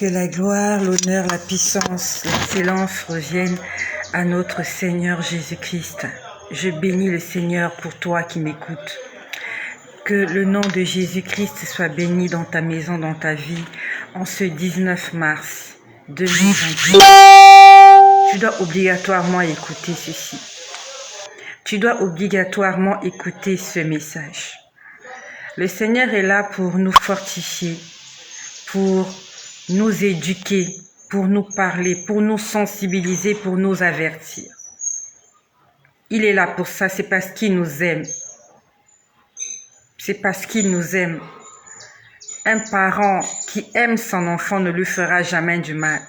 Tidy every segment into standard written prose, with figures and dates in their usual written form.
Que la gloire, l'honneur, la puissance, l'excellence reviennent à notre Seigneur Jésus-Christ. Je bénis le Seigneur pour toi qui m'écoutes. Que le nom de Jésus-Christ soit béni dans ta maison, dans ta vie, en ce 19 mars 2021. Tu dois obligatoirement écouter ceci. Tu dois obligatoirement écouter ce message. Le Seigneur est là pour nous fortifier, pour nous éduquer, pour nous parler, pour nous sensibiliser, pour nous avertir. Il est là pour ça, c'est parce qu'il nous aime. C'est parce qu'il nous aime. Un parent qui aime son enfant ne lui fera jamais du mal.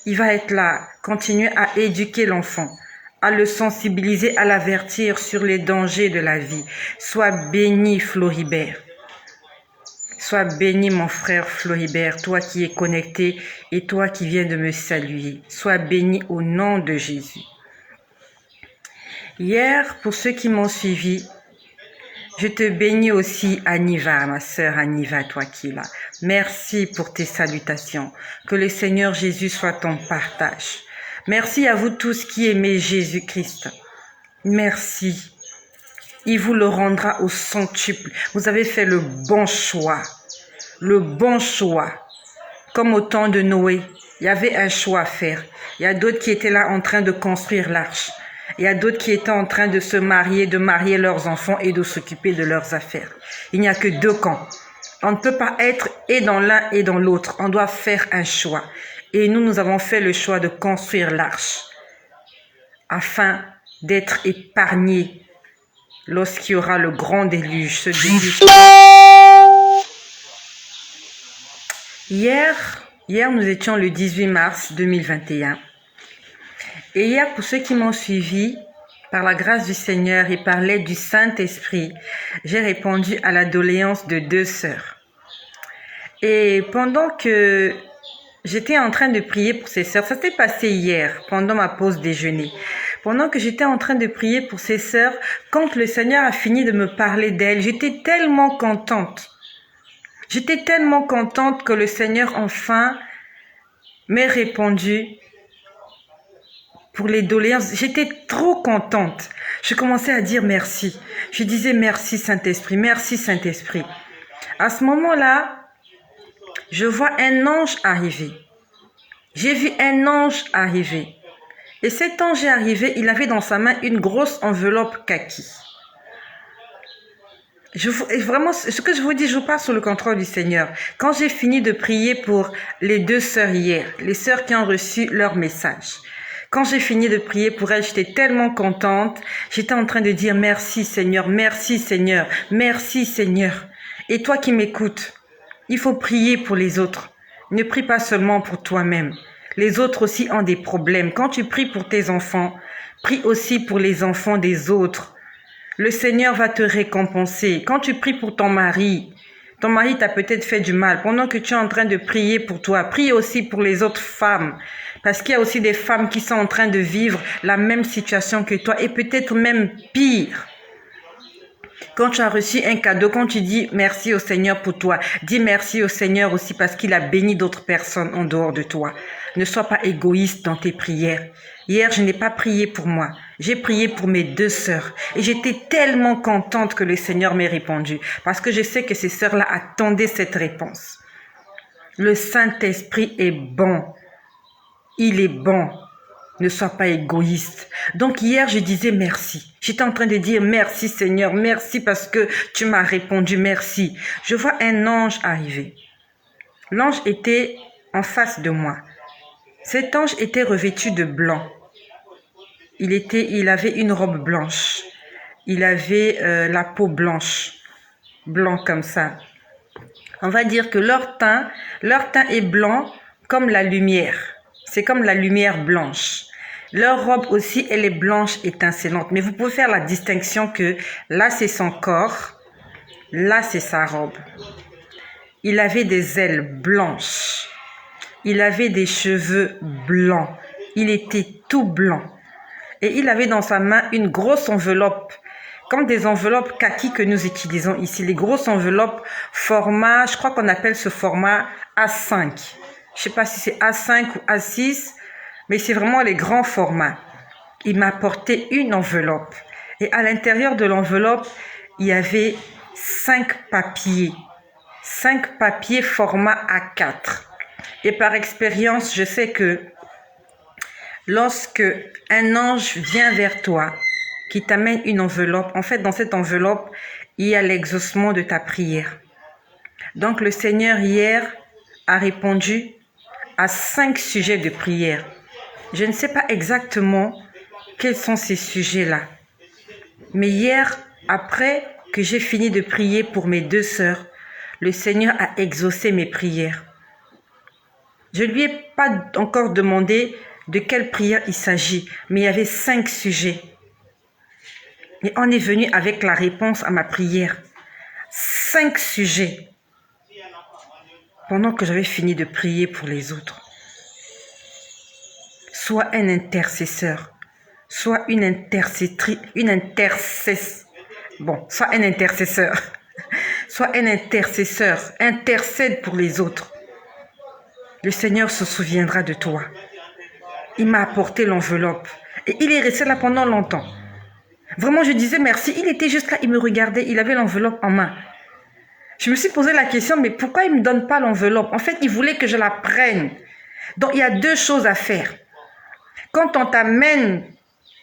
Il va être là, continuer à éduquer l'enfant, à le sensibiliser, à l'avertir sur les dangers de la vie. Sois béni, Floribert. Sois béni, mon frère Floribert, toi qui es connecté et toi qui viens de me saluer. Sois béni au nom de Jésus. Hier, pour ceux qui m'ont suivi, je te bénis aussi, Aniva, ma sœur Aniva, toi qui es là. Merci pour tes salutations. Que le Seigneur Jésus soit ton partage. Merci à vous tous qui aimez Jésus-Christ. Merci. Il vous le rendra au centuple. Vous avez fait le bon choix. Le bon choix. Comme au temps de Noé, il y avait un choix à faire. Il y a d'autres qui étaient là en train de construire l'arche. Il y a d'autres qui étaient en train de se marier, de marier leurs enfants et de s'occuper de leurs affaires. Il n'y a que deux camps. On ne peut pas être et dans l'un et dans l'autre. On doit faire un choix. Et nous avons fait le choix de construire l'arche afin d'être épargnés lorsqu'il y aura le grand déluge, ce déluge. Hier, nous étions le 18 mars 2021. Et hier, pour ceux qui m'ont suivi, par la grâce du Seigneur et par l'aide du Saint-Esprit, j'ai répondu à la doléance de deux sœurs. Et pendant que j'étais en train de prier pour ces sœurs, ça s'est passé hier, pendant ma pause déjeuner. Pendant que j'étais en train de prier pour ces sœurs, quand le Seigneur a fini de me parler d'elles, j'étais tellement contente. J'étais tellement contente que le Seigneur enfin m'ait répondu pour les doléances. J'étais trop contente. Je commençais à dire merci. Je disais merci Saint-Esprit, merci Saint-Esprit. À ce moment-là, je vois un ange arriver. J'ai vu un ange arriver. Et cet ange est arrivé, il avait dans sa main une grosse enveloppe kaki. Vraiment, ce que je vous dis, je vous parle sous le contrôle du Seigneur. Quand j'ai fini de prier pour les deux sœurs hier, les sœurs qui ont reçu leur message, quand j'ai fini de prier pour elles, j'étais tellement contente. J'étais en train de dire merci Seigneur, merci Seigneur, merci Seigneur. Et toi qui m'écoutes, il faut prier pour les autres. Ne prie pas seulement pour toi-même. Les autres aussi ont des problèmes. Quand tu pries pour tes enfants, prie aussi pour les enfants des autres. Le Seigneur va te récompenser. Quand tu pries pour ton mari t'a peut-être fait du mal. Pendant que tu es en train de prier pour toi, prie aussi pour les autres femmes. Parce qu'il y a aussi des femmes qui sont en train de vivre la même situation que toi et peut-être même pire. Quand tu as reçu un cadeau, quand tu dis merci au Seigneur pour toi, dis merci au Seigneur aussi parce qu'il a béni d'autres personnes en dehors de toi. Ne sois pas égoïste dans tes prières. Hier, je n'ai pas prié pour moi. J'ai prié pour mes deux sœurs. Et j'étais tellement contente que le Seigneur m'ait répondu. Parce que je sais que ces sœurs-là attendaient cette réponse. Le Saint-Esprit est bon. Il est bon. Ne sois pas égoïste. Donc hier, je disais merci. J'étais en train de dire merci Seigneur, merci parce que tu m'as répondu, merci. Je vois un ange arriver. L'ange était en face de moi. Cet ange était revêtu de blanc. Il avait une robe blanche. Il avait la peau blanche. Blanc comme ça. On va dire que leur teint est blanc comme la lumière. C'est comme la lumière blanche. Leur robe aussi, elle est blanche étincelante. Mais vous pouvez faire la distinction que là, c'est son corps. Là, c'est sa robe. Il avait des ailes blanches. Il avait des cheveux blancs. Il était tout blanc. Et il avait dans sa main une grosse enveloppe. Comme des enveloppes kaki que nous utilisons ici. Les grosses enveloppes format, je crois qu'on appelle ce format A5. Je ne sais pas si c'est A5 ou A6, mais c'est vraiment les grands formats. Il m'a apporté une enveloppe. Et à l'intérieur de l'enveloppe, il y avait 5 papiers. 5 papiers format A4. Et par expérience, je sais que lorsque un ange vient vers toi, qui t'amène une enveloppe, en fait, dans cette enveloppe, il y a l'exaucement de ta prière. Donc, le Seigneur, hier, a répondu à 5 sujets de prière. Je ne sais pas exactement quels sont ces sujets-là. Mais hier, après que j'ai fini de prier pour mes 2 sœurs, le Seigneur a exaucé mes prières. Je ne lui ai pas encore demandé de quelle prière il s'agit, mais il y avait 5 sujets. Et on est venu avec la réponse à ma prière. 5 sujets. Pendant que j'avais fini de prier pour les autres. Sois un intercesseur. Sois une intercesseur. Sois un intercesseur. Sois un intercesseur. Intercède pour les autres. Le Seigneur se souviendra de toi. Il m'a apporté l'enveloppe. Et il est resté là pendant longtemps. Vraiment, je disais merci. Il était juste là, il me regardait. Il avait l'enveloppe en main. Je me suis posé la question, mais pourquoi il ne me donne pas l'enveloppe? En fait, il voulait que je la prenne. Donc, il y a 2 choses à faire. Quand on t'amène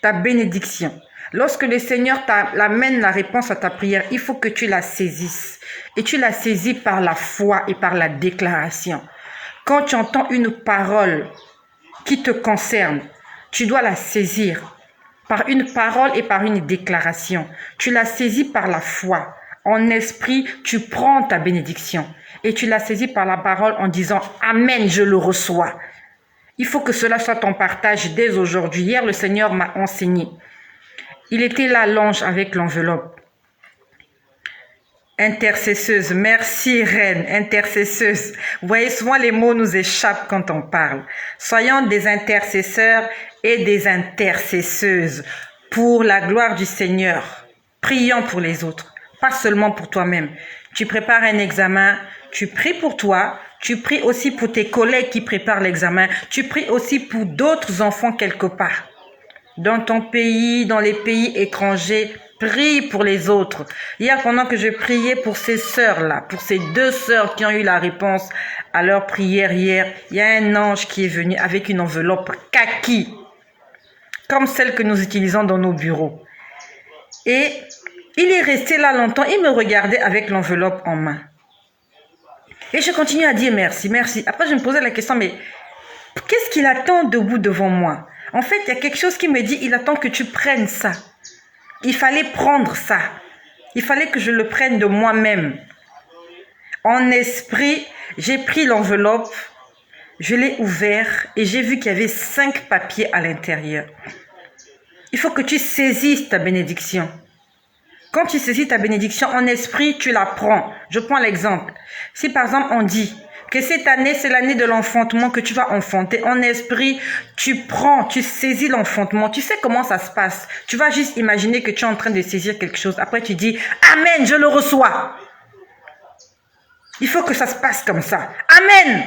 ta bénédiction, lorsque le Seigneur t'amène la réponse à ta prière, il faut que tu la saisisses. Et tu la saisis par la foi et par la déclaration. Quand tu entends une parole qui te concerne, tu dois la saisir par une parole et par une déclaration. Tu la saisis par la foi. En esprit, tu prends ta bénédiction et tu la saisis par la parole en disant « Amen, je le reçois ». Il faut que cela soit ton partage dès aujourd'hui. Hier, le Seigneur m'a enseigné. Il était là, l'ange, avec l'enveloppe. Intercesseuse, merci reine, intercesseuse. Vous voyez, souvent les mots nous échappent quand on parle. Soyons des intercesseurs et des intercesseuses pour la gloire du Seigneur. Prions pour les autres, pas seulement pour toi-même. Tu prépares un examen, tu pries pour toi, tu pries aussi pour tes collègues qui préparent l'examen, tu pries aussi pour d'autres enfants quelque part. Dans ton pays, dans les pays étrangers, prie pour les autres. Hier, pendant que je priais pour ces sœurs-là, pour ces 2 sœurs qui ont eu la réponse à leur prière hier, il y a un ange qui est venu avec une enveloppe kaki, comme celle que nous utilisons dans nos bureaux. Et il est resté là longtemps, il me regardait avec l'enveloppe en main. Et je continue à dire merci, merci. Après, je me posais la question, mais qu'est-ce qu'il attend debout devant moi? En fait, il y a quelque chose qui me dit, il attend que tu prennes ça. Il fallait prendre ça. Il fallait que je le prenne de moi-même. En esprit, j'ai pris l'enveloppe, je l'ai ouvert et j'ai vu qu'il y avait 5 papiers à l'intérieur. Il faut que tu saisisses ta bénédiction. Quand tu saisis ta bénédiction en esprit, tu la prends. Je prends l'exemple. Si par exemple on dit que cette année, c'est l'année de l'enfantement que tu vas enfanter. En esprit, tu prends, tu saisis l'enfantement. Tu sais comment ça se passe. Tu vas juste imaginer que tu es en train de saisir quelque chose. Après, tu dis, Amen, je le reçois. Il faut que ça se passe comme ça. Amen.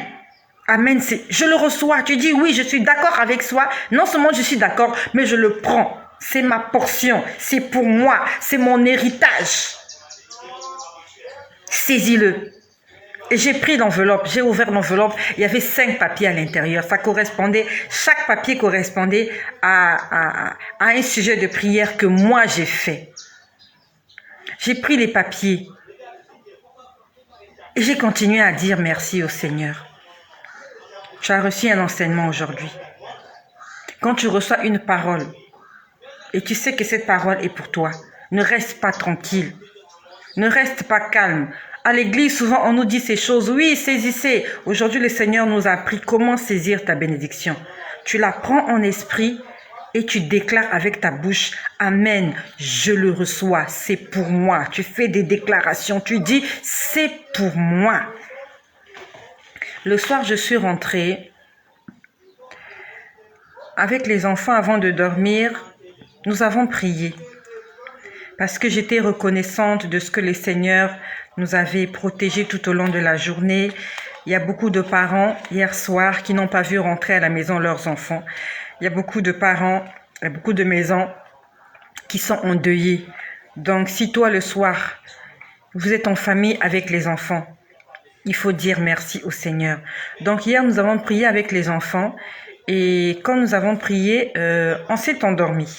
Amen, c'est je le reçois. Tu dis, oui, je suis d'accord avec soi. Non seulement je suis d'accord, mais je le prends. C'est ma portion. C'est pour moi. C'est mon héritage. Saisis-le. Et j'ai pris l'enveloppe, j'ai ouvert l'enveloppe, il y avait 5 papiers à l'intérieur. Ça correspondait, chaque papier correspondait à un sujet de prière que moi j'ai fait. J'ai pris les papiers et j'ai continué à dire merci au Seigneur. Tu as reçu un enseignement aujourd'hui. Quand tu reçois une parole et tu sais que cette parole est pour toi, ne reste pas tranquille, ne reste pas calme. À l'église, souvent, on nous dit ces choses. Oui, saisissez. Aujourd'hui, le Seigneur nous a appris comment saisir ta bénédiction. Tu la prends en esprit et tu déclares avec ta bouche, Amen, je le reçois, c'est pour moi. Tu fais des déclarations, tu dis, c'est pour moi. Le soir, je suis rentrée avec les enfants avant de dormir. Nous avons prié parce que j'étais reconnaissante de ce que le Seigneur nous avait protégés tout au long de la journée. Il y a beaucoup de parents hier soir qui n'ont pas vu rentrer à la maison leurs enfants. Il y a beaucoup de parents, il y a beaucoup de maisons qui sont endeuillées. Donc si toi le soir, vous êtes en famille avec les enfants, il faut dire merci au Seigneur. Donc hier nous avons prié avec les enfants et quand nous avons prié, on s'est endormi.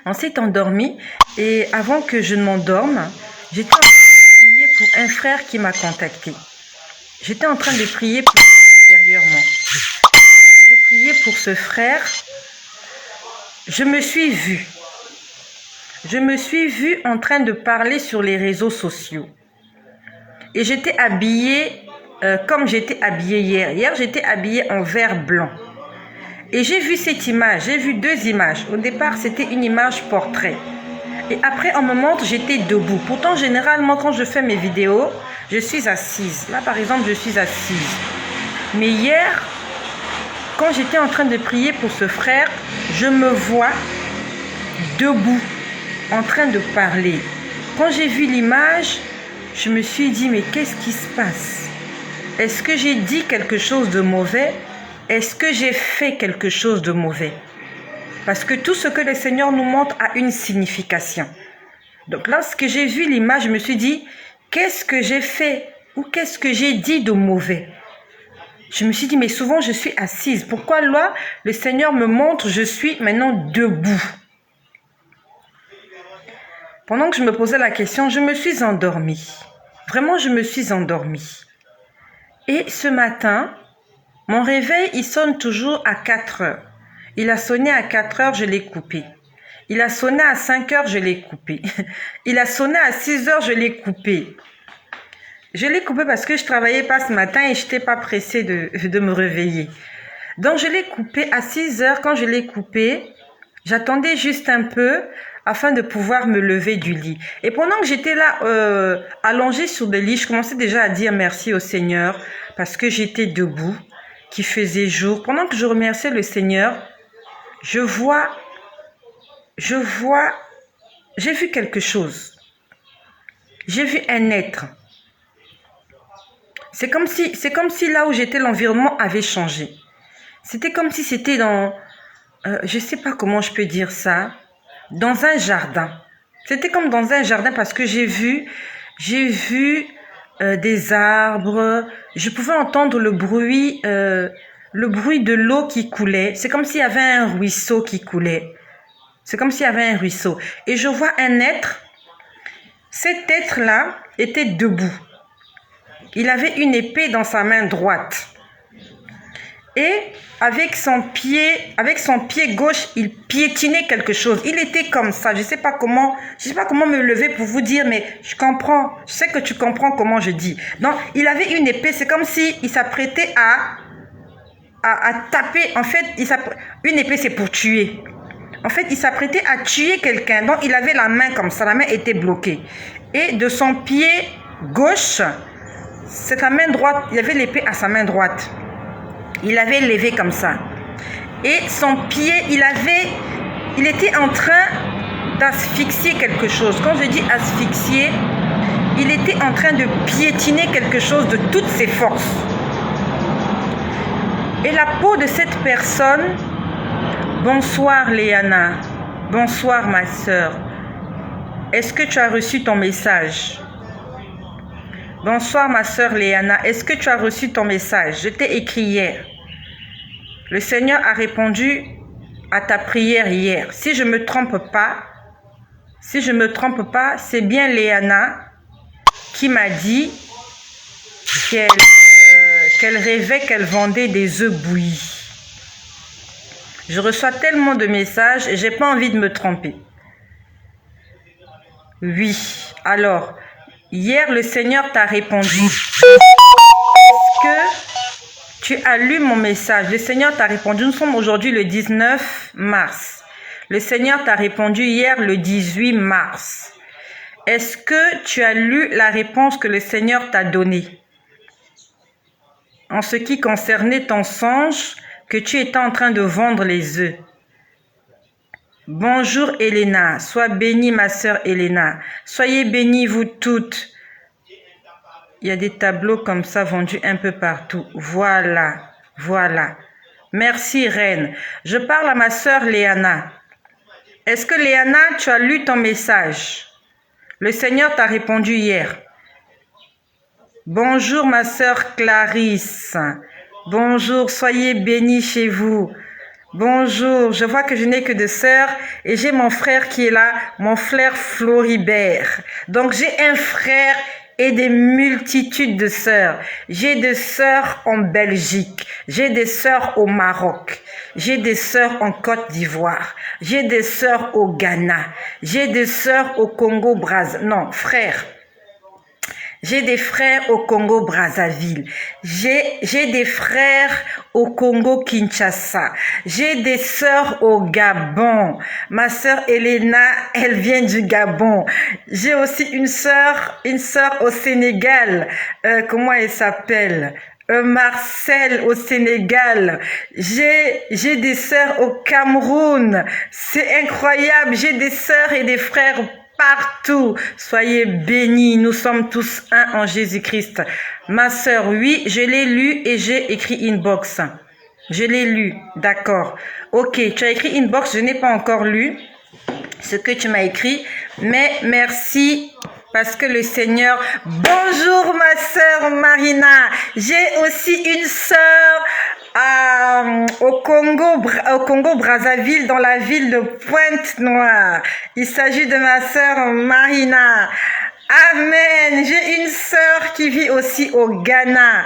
On s'est endormi et avant que je ne m'endorme, j'étais en train de prier pour un frère qui m'a contacté. J'étais en train de prier pour intérieurement. Je priais pour ce frère. Je me suis vue. Je me suis vue en train de parler sur les réseaux sociaux. Et j'étais habillée comme j'étais habillée hier. Hier, j'étais habillée en vert blanc. Et j'ai vu cette image. J'ai vu deux images. Au départ, c'était une image portrait. Et après, on me montre, j'étais debout. Pourtant, généralement, quand je fais mes vidéos, je suis assise. Là, par exemple, je suis assise. Mais hier, quand j'étais en train de prier pour ce frère, je me vois debout, en train de parler. Quand j'ai vu l'image, je me suis dit, mais qu'est-ce qui se passe? Est-ce que j'ai dit quelque chose de mauvais? Est-ce que j'ai fait quelque chose de mauvais? Parce que tout ce que le Seigneur nous montre a une signification. Donc lorsque j'ai vu l'image, je me suis dit, qu'est-ce que j'ai fait ou qu'est-ce que j'ai dit de mauvais? Je me suis dit, mais souvent je suis assise. Pourquoi là, le Seigneur me montre, je suis maintenant debout? Pendant que je me posais la question, je me suis endormie. Vraiment, je me suis endormie. Et ce matin, mon réveil, il sonne toujours à 4 heures. Il a sonné à 4 heures, je l'ai coupé. Il a sonné à 5 heures, je l'ai coupé. Il a sonné à 6 heures, je l'ai coupé. Je l'ai coupé parce que je ne travaillais pas ce matin et je n'étais pas pressée de me réveiller. Donc, je l'ai coupé à 6 heures. Quand je l'ai coupé, j'attendais juste un peu afin de pouvoir me lever du lit. Et pendant que j'étais là, allongée sur le lit, je commençais déjà à dire merci au Seigneur parce que j'étais debout, qu'il faisait jour. Pendant que je remerciais le Seigneur, j'ai vu quelque chose. J'ai vu un être. C'est comme si là où j'étais, l'environnement avait changé. C'était comme si c'était dans, je ne sais pas comment je peux dire ça, dans un jardin. C'était comme dans un jardin parce que j'ai vu des arbres. Je pouvais entendre le bruit de l'eau qui coulait. C'est comme s'il y avait un ruisseau qui coulait. C'est comme s'il y avait un ruisseau. Et je vois un être. Cet être-là était debout. Il avait une épée dans sa main droite. Et avec son pied gauche, il piétinait quelque chose. Il était comme ça. Je sais pas comment me lever pour vous dire, mais je comprends. Je sais que tu comprends comment je dis. Donc, il avait une épée. C'est comme si il s'apprêtait à taper. En fait, une épée, c'est pour tuer. En fait, il s'apprêtait à tuer quelqu'un. Donc, il avait la main comme ça. La main était bloquée. Et de son pied gauche, c'est sa main droite. Il avait l'épée à sa main droite. Il avait levé comme ça. Et son pied, il était en train d'asphyxier quelque chose. Quand je dis asphyxier, il était en train de piétiner quelque chose de toutes ses forces. Et la peau de cette personne, bonsoir Léana, bonsoir ma sœur. Est-ce que tu as reçu ton message? Bonsoir ma sœur Léana, est-ce que tu as reçu ton message? Je t'ai écrit hier. Le Seigneur a répondu à ta prière hier. Si je ne me trompe pas, c'est bien Léana qui m'a dit qu'elle rêvait qu'elle vendait des œufs bouillis. Je reçois tellement de messages et j'ai pas envie de me tromper. Oui, alors, hier le Seigneur t'a répondu. Est-ce que tu as lu mon message? Le Seigneur t'a répondu. Nous sommes aujourd'hui le 19 mars. Le Seigneur t'a répondu hier le 18 mars. Est-ce que tu as lu la réponse que le Seigneur t'a donnée? En ce qui concernait ton songe que tu étais en train de vendre les œufs. Bonjour Elena, sois bénie ma sœur Elena. Soyez bénies vous toutes. Il y a des tableaux comme ça vendus un peu partout. Voilà, voilà. Merci, Reine. Je parle à ma sœur Léana. Est-ce que Léana, tu as lu ton message? Le Seigneur t'a répondu hier. Bonjour, ma sœur Clarisse. Bonjour, soyez bénis chez vous. Bonjour, je vois que je n'ai que deux sœurs et j'ai mon frère qui est là, mon frère Floribert. Donc j'ai un frère et des multitudes de sœurs. J'ai des sœurs en Belgique, j'ai des sœurs au Maroc, j'ai des sœurs en Côte d'Ivoire, j'ai des sœurs au Ghana, j'ai des sœurs au Congo-Brazzaville. Non, frère. J'ai des frères au Congo-Brazzaville. J'ai des frères au Congo-Kinshasa. J'ai des sœurs au Gabon. Ma sœur Elena, elle vient du Gabon. J'ai aussi une sœur au Sénégal. Comment elle s'appelle? Marcel au Sénégal. J'ai des sœurs au Cameroun. C'est incroyable. J'ai des sœurs et des frères partout. Soyez bénis. Nous sommes tous un en Jésus-Christ. Ma sœur, oui, je l'ai lu et j'ai écrit inbox. Je l'ai lu. D'accord. Ok, tu as écrit inbox. Je n'ai pas encore lu ce que tu m'as écrit. Mais merci. Parce que le Seigneur... Bonjour ma sœur Marina. J'ai aussi une sœur au Congo Brazzaville, dans la ville de Pointe-Noire. Il s'agit de ma sœur Marina. Amen. J'ai une sœur qui vit aussi au Ghana.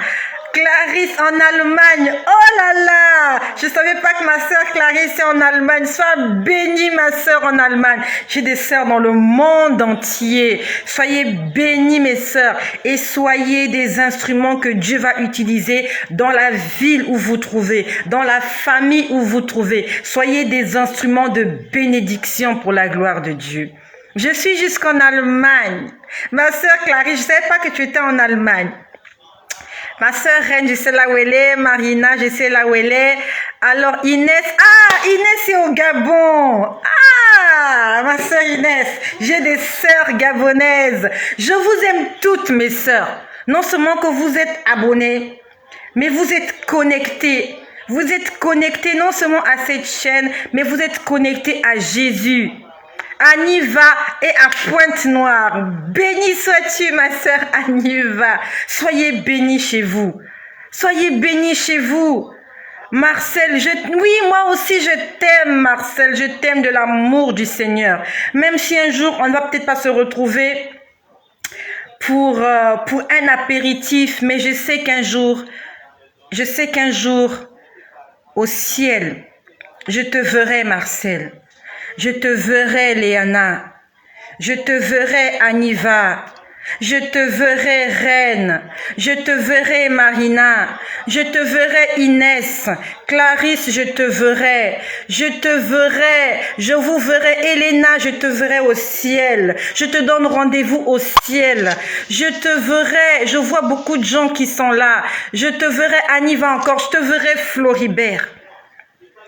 Clarisse en Allemagne. Oh là là, je savais pas que ma sœur Clarisse est en Allemagne. Sois bénie ma sœur en Allemagne. J'ai des sœurs dans le monde entier. Soyez bénis mes sœurs et soyez des instruments que Dieu va utiliser dans la ville où vous trouvez, dans la famille où vous trouvez. Soyez des instruments de bénédiction pour la gloire de Dieu. Je suis jusqu'en Allemagne. Ma sœur Clarisse, je savais pas que tu étais en Allemagne. Ma sœur Reine, je sais là où elle est. Marina, je sais là où elle est. Alors Inès, Inès est au Gabon. Ma sœur Inès, j'ai des sœurs gabonaises. Je vous aime toutes mes sœurs. Non seulement que vous êtes abonnés, mais vous êtes connectés. Vous êtes connectés non seulement à cette chaîne, mais vous êtes connectés à Jésus. Aniva et à Pointe-Noire. Béni sois-tu, ma sœur Aniva. Soyez bénis chez vous. Soyez bénis chez vous. Marcel, oui, moi aussi je t'aime, Marcel. Je t'aime de l'amour du Seigneur. Même si un jour, on ne va peut-être pas se retrouver pour un apéritif, mais je sais qu'un jour, au ciel, je te verrai, Marcel. Je te verrai, Léana. Je te verrai, Aniva. Je te verrai, Reine. Je te verrai, Marina. Je te verrai, Inès. Clarisse, je te verrai. Je te verrai. Je vous verrai, Elena. Je te verrai au ciel. Je te donne rendez-vous au ciel. Je te verrai. Je vois beaucoup de gens qui sont là. Je te verrai, Aniva encore. Je te verrai, Floribert.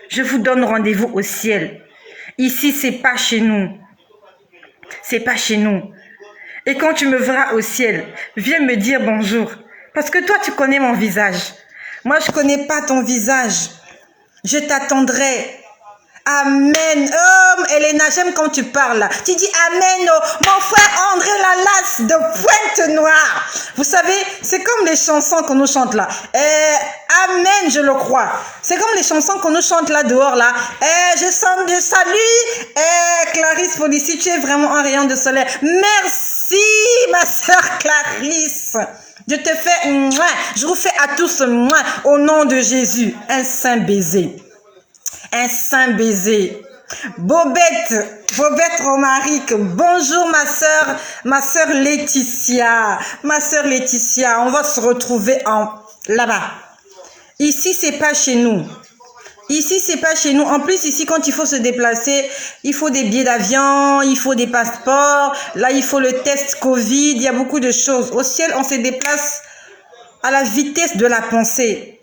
Je vous donne rendez-vous au ciel. Ici, c'est pas chez nous. C'est pas chez nous. Et quand tu me verras au ciel, viens me dire bonjour. Parce que toi, tu connais mon visage. Moi, je connais pas ton visage. Je t'attendrai. Amen. Oh, Elena, j'aime quand tu parles là. Tu dis Amen. Oh, mon frère André Lalas de Pointe-Noire. Vous savez, c'est comme les chansons qu'on nous chante là. Amen, je le crois. C'est comme les chansons qu'on nous chante là dehors là. Je sens de salut. Clarisse Polici, tu es vraiment un rayon de soleil. Merci, ma sœur Clarisse. Je te fais, je vous fais à tous, au nom de Jésus, un saint baiser. Un saint baiser. Bobette Romaric, bonjour ma sœur Laetitia. Ma sœur Laetitia, on va se retrouver là-bas. Ici, c'est pas chez nous. Ici, c'est pas chez nous. En plus, ici, quand il faut se déplacer, il faut des billets d'avion, il faut des passeports. Là, il faut le test Covid. Il y a beaucoup de choses. Au ciel, on se déplace à la vitesse de la pensée.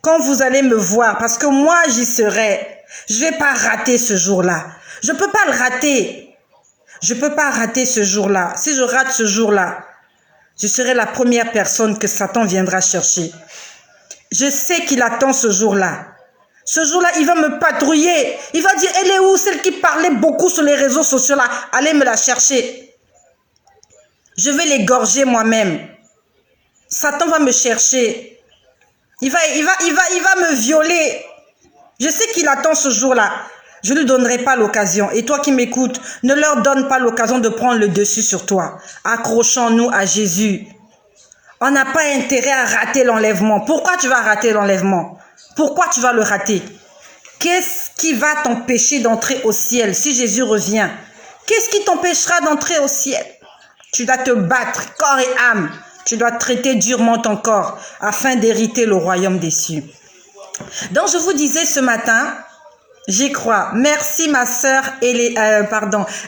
Quand vous allez me voir, parce que moi, j'y serai. Je vais pas rater ce jour-là. Je peux pas le rater. Je peux pas rater ce jour-là. Si je rate ce jour-là, je serai la première personne que Satan viendra chercher. Je sais qu'il attend ce jour-là. Ce jour-là, il va me patrouiller. Il va dire, elle est où, celle qui parlait beaucoup sur les réseaux sociaux là? Allez me la chercher. Je vais l'égorger moi-même. Satan va me chercher. Il va me violer. Je sais qu'il attend ce jour-là. Je ne lui donnerai pas l'occasion. Et toi qui m'écoutes, ne leur donne pas l'occasion de prendre le dessus sur toi. Accrochons-nous à Jésus. On n'a pas intérêt à rater l'enlèvement. Pourquoi tu vas rater l'enlèvement? Pourquoi tu vas le rater? Qu'est-ce qui va t'empêcher d'entrer au ciel si Jésus revient? Qu'est-ce qui t'empêchera d'entrer au ciel? Tu dois te battre, corps et âme. Tu dois traiter durement ton corps afin d'hériter le royaume des cieux. Donc je vous disais ce matin, j'y crois. Merci ma sœur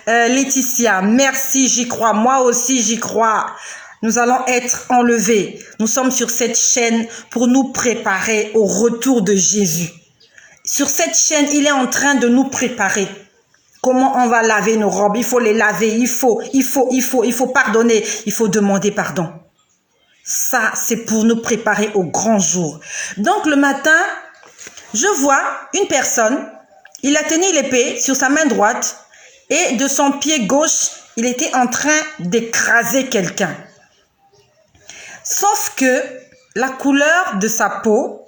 Laetitia. Merci, j'y crois. Moi aussi j'y crois. Nous allons être enlevés. Nous sommes sur cette chaîne pour nous préparer au retour de Jésus. Sur cette chaîne, il est en train de nous préparer. Comment on va laver nos robes? Il faut les laver. Il faut pardonner. Il faut demander pardon. Ça, c'est pour nous préparer au grand jour. Donc, le matin, je vois une personne. Il a tenu l'épée sur sa main droite et de son pied gauche, il était en train d'écraser quelqu'un. Sauf que la couleur de sa peau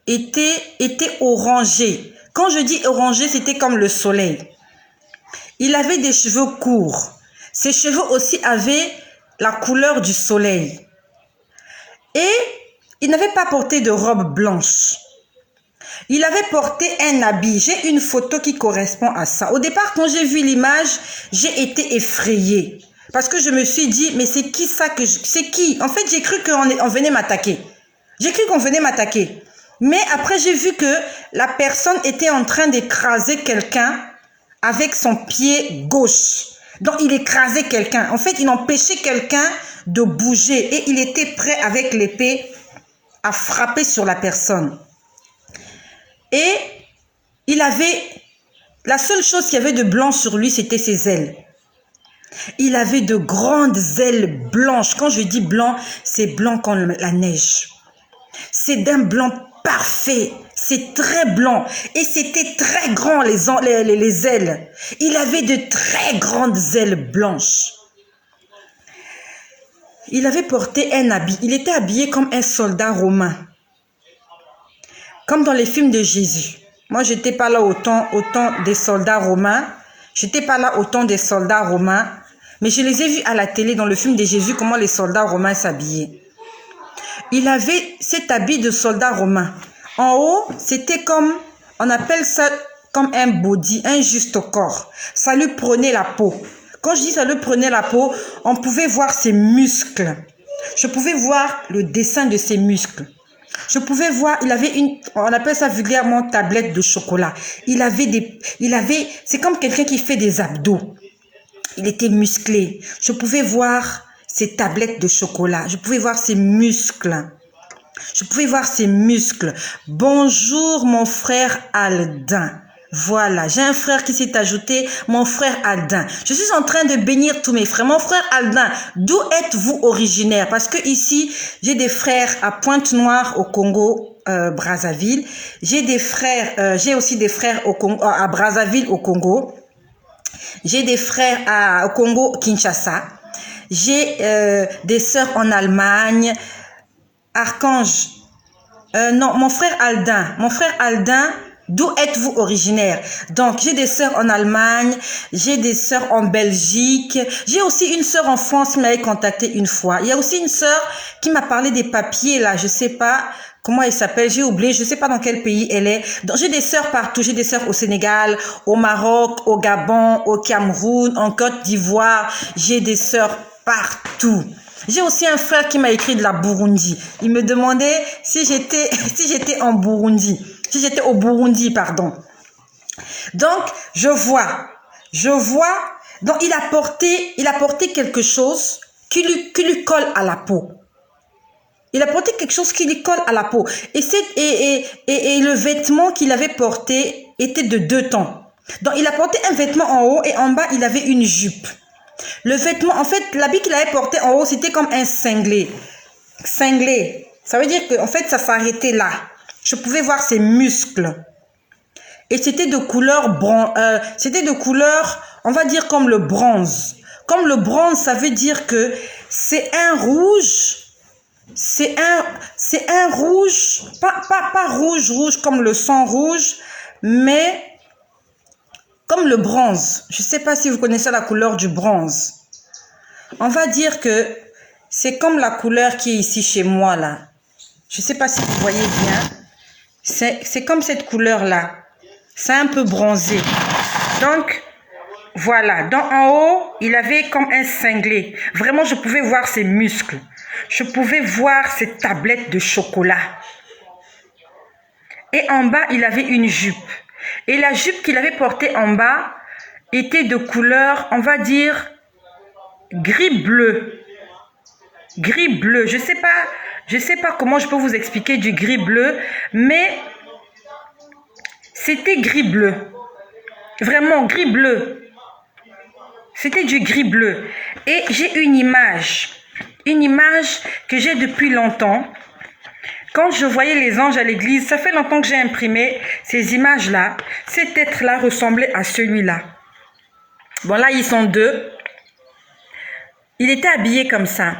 était orangée. Quand je dis orangé, c'était comme le soleil. Il avait des cheveux courts. Ses cheveux aussi avaient la couleur du soleil. Et il n'avait pas porté de robe blanche. Il avait porté un habit. J'ai une photo qui correspond à ça. Au départ, quand j'ai vu l'image, j'ai été effrayée. Parce que je me suis dit, mais c'est qui ça que c'est qui? En fait, j'ai cru qu'on venait m'attaquer. J'ai cru qu'on venait m'attaquer. Mais après, j'ai vu que la personne était en train d'écraser quelqu'un avec son pied gauche. Donc, il écrasait quelqu'un. En fait, il empêchait quelqu'un de bouger. Et il était prêt avec l'épée à frapper sur la personne. Et la seule chose qu'il y avait de blanc sur lui, c'était ses ailes. Il avait de grandes ailes blanches. Quand je dis blanc, c'est blanc comme la neige. C'est d'un blanc parfait. C'est très blanc. Et c'était très grand, les ailes. Il avait de très grandes ailes blanches. Il avait porté un habit. Il était habillé comme un soldat romain. Comme dans les films de Jésus. Moi, je n'étais pas là au temps des soldats romains. Mais je les ai vus à la télé dans le film de Jésus, comment les soldats romains s'habillaient. Il avait cet habit de soldat romain. En haut, c'était comme, on appelle ça comme un body, un juste corps. Ça lui prenait la peau. Quand je dis ça lui prenait la peau, on pouvait voir ses muscles. Je pouvais voir le dessin de ses muscles. Je pouvais voir, il avait on appelle ça vulgairement tablette de chocolat. C'est comme quelqu'un qui fait des abdos. Il était musclé. Je pouvais voir ses tablettes de chocolat. Je pouvais voir ses muscles. Bonjour mon frère Aldin. Voilà, j'ai un frère qui s'est ajouté, mon frère Aldin. Je suis en train de bénir tous mes frères. Mon frère Aldin, d'où êtes-vous originaire? Parce que ici, j'ai des frères à Pointe-Noire au Congo, Brazzaville. J'ai aussi des frères à Brazzaville au Congo. J'ai des frères au Congo, Kinshasa. J'ai des sœurs en Allemagne. Archange. Non, mon frère Aldin, d'où êtes-vous originaire? Donc, j'ai des sœurs en Allemagne, j'ai des sœurs en Belgique, j'ai aussi une sœur en France qui m'avait contacté une fois. Il y a aussi une sœur qui m'a parlé des papiers là, je sais pas comment elle s'appelle, j'ai oublié, je sais pas dans quel pays elle est. Donc, j'ai des sœurs partout, j'ai des sœurs au Sénégal, au Maroc, au Gabon, au Cameroun, en Côte d'Ivoire, j'ai des sœurs partout. J'ai aussi un frère qui m'a écrit de la Burundi. Il me demandait si j'étais en Burundi. Si j'étais au Burundi, pardon. Donc, je vois. Donc, il a porté quelque chose qui lui colle à la peau. Il a porté quelque chose qui lui colle à la peau. Et le vêtement qu'il avait porté était de 2 tons. Donc, il a porté un vêtement en haut et en bas, il avait une jupe. Le vêtement, en fait, l'habit qu'il avait porté en haut, c'était comme un cinglé. Cinglé. Ça veut dire qu'en fait, ça s'arrêtait là. Je pouvais voir ses muscles. Et c'était de couleur on va dire comme le bronze. Comme le bronze, ça veut dire que c'est un rouge. C'est un rouge, pas rouge comme le sang rouge, mais comme le bronze. Je ne sais pas si vous connaissez la couleur du bronze. On va dire que c'est comme la couleur qui est ici chez moi là. Je ne sais pas si vous voyez bien. C'est comme cette couleur-là. C'est un peu bronzé. Donc, voilà. En haut, il avait comme un cinglé. Vraiment, je pouvais voir ses muscles. Je pouvais voir ses tablettes de chocolat. Et en bas, il avait une jupe. Et la jupe qu'il avait portée en bas était de couleur, on va dire, gris-bleu. Gris-bleu. Je sais pas comment je peux vous expliquer du gris-bleu, mais c'était gris-bleu. Vraiment gris-bleu. C'était du gris-bleu. Et j'ai une image que j'ai depuis longtemps. Quand je voyais les anges à l'église, ça fait longtemps que j'ai imprimé ces images-là. Cet être-là ressemblait à celui-là. Bon, là, ils sont deux. Il était habillé comme ça.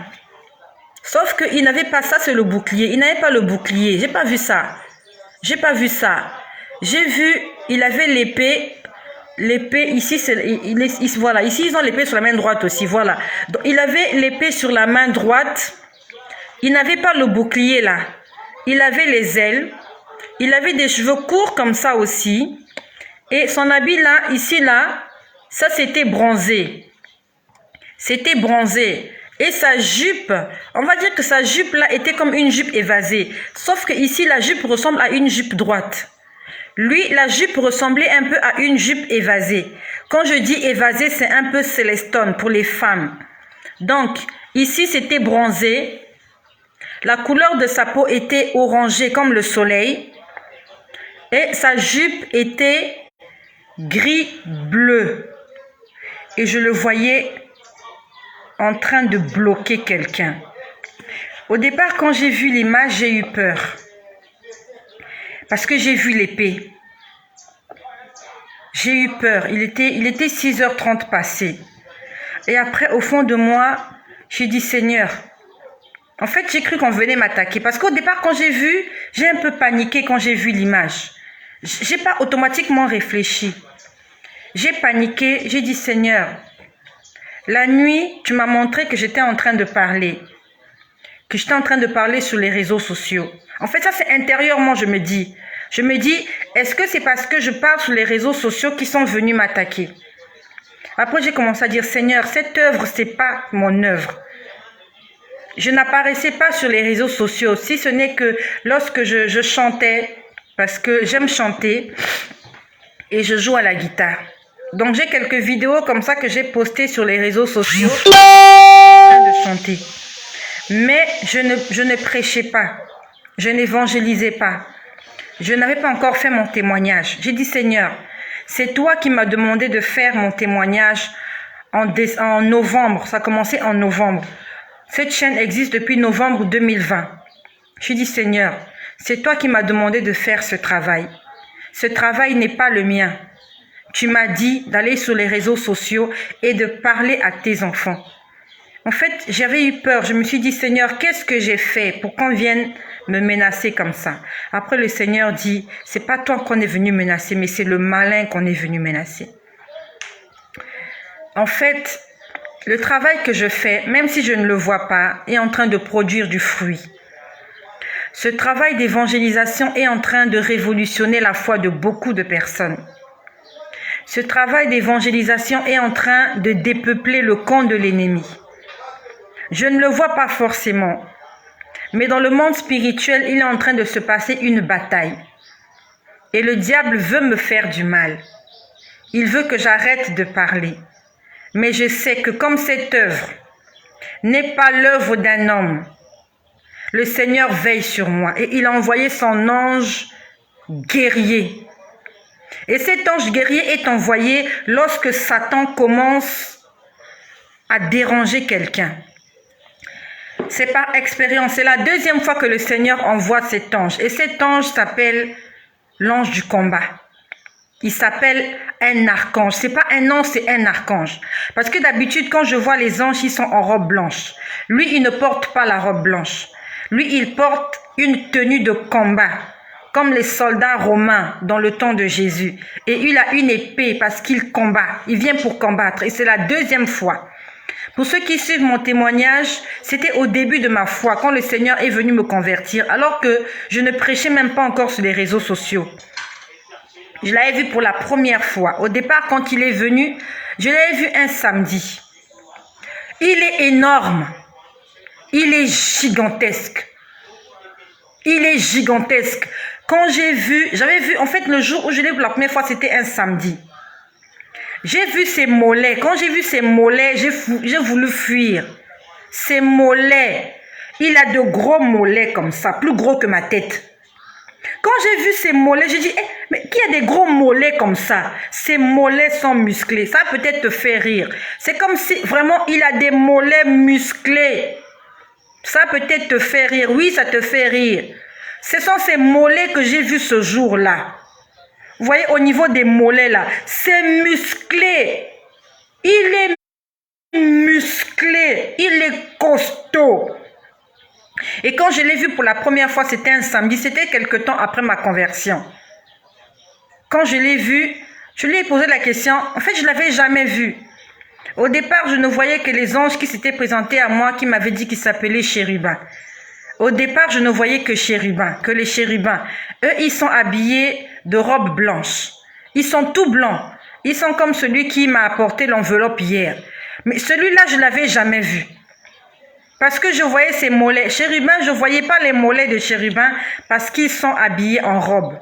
Sauf qu'il n'avait pas ça, c'est le bouclier. Il n'avait pas le bouclier. J'ai pas vu ça. J'ai pas vu ça. J'ai vu, il avait l'épée. L'épée, ici, voilà. Ici, ils ont l'épée sur la main droite aussi. Voilà. Donc, il avait l'épée sur la main droite. Il n'avait pas le bouclier là. Il avait les ailes. Il avait des cheveux courts comme ça aussi. Et son habit là, ici là, ça c'était bronzé. C'était bronzé. Et sa jupe, on va dire que sa jupe là était comme une jupe évasée. Sauf que ici, la jupe ressemble à une jupe droite. Lui, la jupe ressemblait un peu à une jupe évasée. Quand je dis évasée, c'est un peu célestone pour les femmes. Donc, ici, c'était bronzé. La couleur de sa peau était orangée comme le soleil. Et sa jupe était gris-bleu. Et je le voyais en train de bloquer quelqu'un. Au départ, quand j'ai vu l'image, j'ai eu peur. Parce que j'ai vu l'épée. J'ai eu peur. Il était 6h30 passé. Et après, au fond de moi, j'ai dit, Seigneur, en fait, j'ai cru qu'on venait m'attaquer. Parce qu'au départ, quand j'ai vu, j'ai un peu paniqué quand j'ai vu l'image. J'ai pas automatiquement réfléchi. J'ai paniqué. J'ai dit, Seigneur, la nuit, tu m'as montré que j'étais en train de parler. Que j'étais en train de parler sur les réseaux sociaux. En fait, ça, c'est intérieurement, je me dis. Je me dis, est-ce que c'est parce que je parle sur les réseaux sociaux qu'ils sont venus m'attaquer? Après, j'ai commencé à dire, Seigneur, cette œuvre, c'est pas mon œuvre. Je n'apparaissais pas sur les réseaux sociaux, si ce n'est que lorsque je chantais, parce que j'aime chanter et je joue à la guitare. Donc, j'ai quelques vidéos comme ça que j'ai postées sur les réseaux sociaux en train de chanter. Mais je ne prêchais pas, je n'évangélisais pas. Je n'avais pas encore fait mon témoignage. J'ai dit, Seigneur, c'est toi qui m'as demandé de faire mon témoignage en novembre. Ça a commencé en novembre. Cette chaîne existe depuis novembre 2020. J'ai dit, Seigneur, c'est toi qui m'as demandé de faire ce travail. Ce travail n'est pas le mien. Tu m'as dit d'aller sur les réseaux sociaux et de parler à tes enfants. En fait, j'avais eu peur. Je me suis dit, Seigneur, qu'est-ce que j'ai fait pour qu'on vienne me menacer comme ça? Après, le Seigneur dit, c'est pas toi qu'on est venu menacer, mais c'est le malin qu'on est venu menacer. En fait, le travail que je fais, même si je ne le vois pas, est en train de produire du fruit. Ce travail d'évangélisation est en train de révolutionner la foi de beaucoup de personnes. Ce travail d'évangélisation est en train de dépeupler le camp de l'ennemi. Je ne le vois pas forcément, mais dans le monde spirituel, il est en train de se passer une bataille. Et le diable veut me faire du mal. Il veut que j'arrête de parler. Mais je sais que comme cette œuvre n'est pas l'œuvre d'un homme, le Seigneur veille sur moi et il a envoyé son ange guerrier. Et cet ange guerrier est envoyé lorsque Satan commence à déranger quelqu'un. C'est par expérience. C'est la deuxième fois que le Seigneur envoie cet ange. Et cet ange s'appelle l'ange du combat. Il s'appelle un archange. C'est pas un ange, c'est un archange. Parce que d'habitude, quand je vois les anges, ils sont en robe blanche. Lui, il ne porte pas la robe blanche. Lui, il porte une tenue de combat, comme les soldats romains dans le temps de Jésus. Et il a une épée parce qu'il combat. Il vient pour combattre. Et c'est la deuxième fois. Pour ceux qui suivent mon témoignage, c'était au début de ma foi, quand le Seigneur est venu me convertir, alors que je ne prêchais même pas encore sur les réseaux sociaux. Je l'avais vu pour la première fois. Au départ, quand il est venu, je l'avais vu un samedi. Il est énorme. Il est gigantesque. Il est gigantesque. Quand j'avais vu, en fait, le jour où je l'ai vu pour la première fois, c'était un samedi. J'ai vu ses mollets. Quand j'ai vu ses mollets, j'ai voulu fuir. Ses mollets. Il a de gros mollets comme ça, plus gros que ma tête. Quand j'ai vu ses mollets, j'ai dit, mais qui a des gros mollets comme ça? Ses mollets sont musclés. Ça peut-être te fait rire. C'est comme si vraiment il a des mollets musclés. Ça peut-être te fait rire. Oui, ça te fait rire. Ce sont ces mollets que j'ai vus ce jour-là. Vous voyez, au niveau des mollets là, c'est musclé. Il est musclé. Il est costaud. Et quand je l'ai vu pour la première fois, c'était un samedi. C'était quelque temps après ma conversion. Quand je l'ai vu, je lui ai posé la question. En fait, je ne l'avais jamais vu. Au départ, je ne voyais que les anges qui s'étaient présentés à moi, qui m'avaient dit qu'ils s'appelaient chérubins. Au départ, je ne voyais que les chérubins. Eux, ils sont habillés de robes blanches. Ils sont tout blancs. Ils sont comme celui qui m'a apporté l'enveloppe hier. Mais celui-là, je ne l'avais jamais vu. Parce que je voyais ses mollets. Chérubins, je ne voyais pas les mollets de chérubins parce qu'ils sont habillés en robe.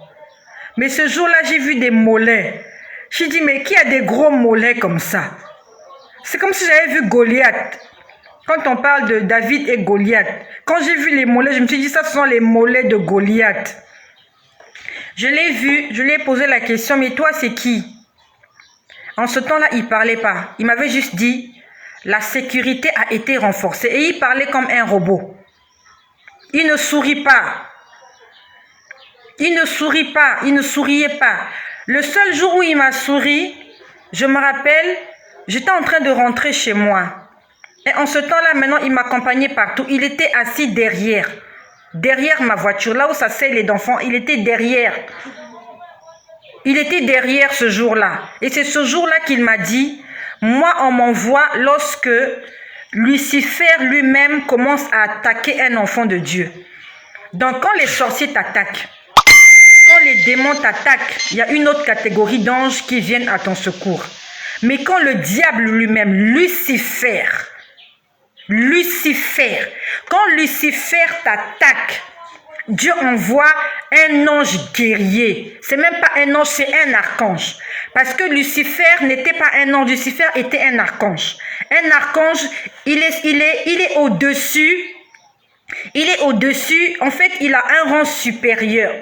Mais ce jour-là, j'ai vu des mollets. J'ai dit, mais qui a des gros mollets comme ça? C'est comme si j'avais vu Goliath. Quand on parle de David et Goliath, quand j'ai vu les mollets, je me suis dit, ça, ce sont les mollets de Goliath. Je l'ai vu, je lui ai posé la question, mais toi, c'est qui? En ce temps-là, il ne parlait pas. Il m'avait juste dit, la sécurité a été renforcée. Et il parlait comme un robot. Il ne sourit pas. Il ne sourit pas. Il ne souriait pas. Le seul jour où il m'a souri, je me rappelle, j'étais en train de rentrer chez moi. Et en ce temps-là, maintenant, il m'accompagnait partout. Il était assis derrière ma voiture, là où ça c'est les enfants. Il était derrière. Il était derrière ce jour-là. Et c'est ce jour-là qu'il m'a dit, moi, on m'envoie lorsque Lucifer lui-même commence à attaquer un enfant de Dieu. Donc, quand les sorciers t'attaquent, quand les démons t'attaquent, il y a une autre catégorie d'anges qui viennent à ton secours. Mais quand le diable lui-même, Lucifer, quand Lucifer t'attaque, Dieu envoie un ange guerrier. C'est même pas un ange, c'est un archange. Parce que Lucifer n'était pas un ange, Lucifer était un archange. Un archange, il est au-dessus. Il est au-dessus, en fait, il a un rang supérieur.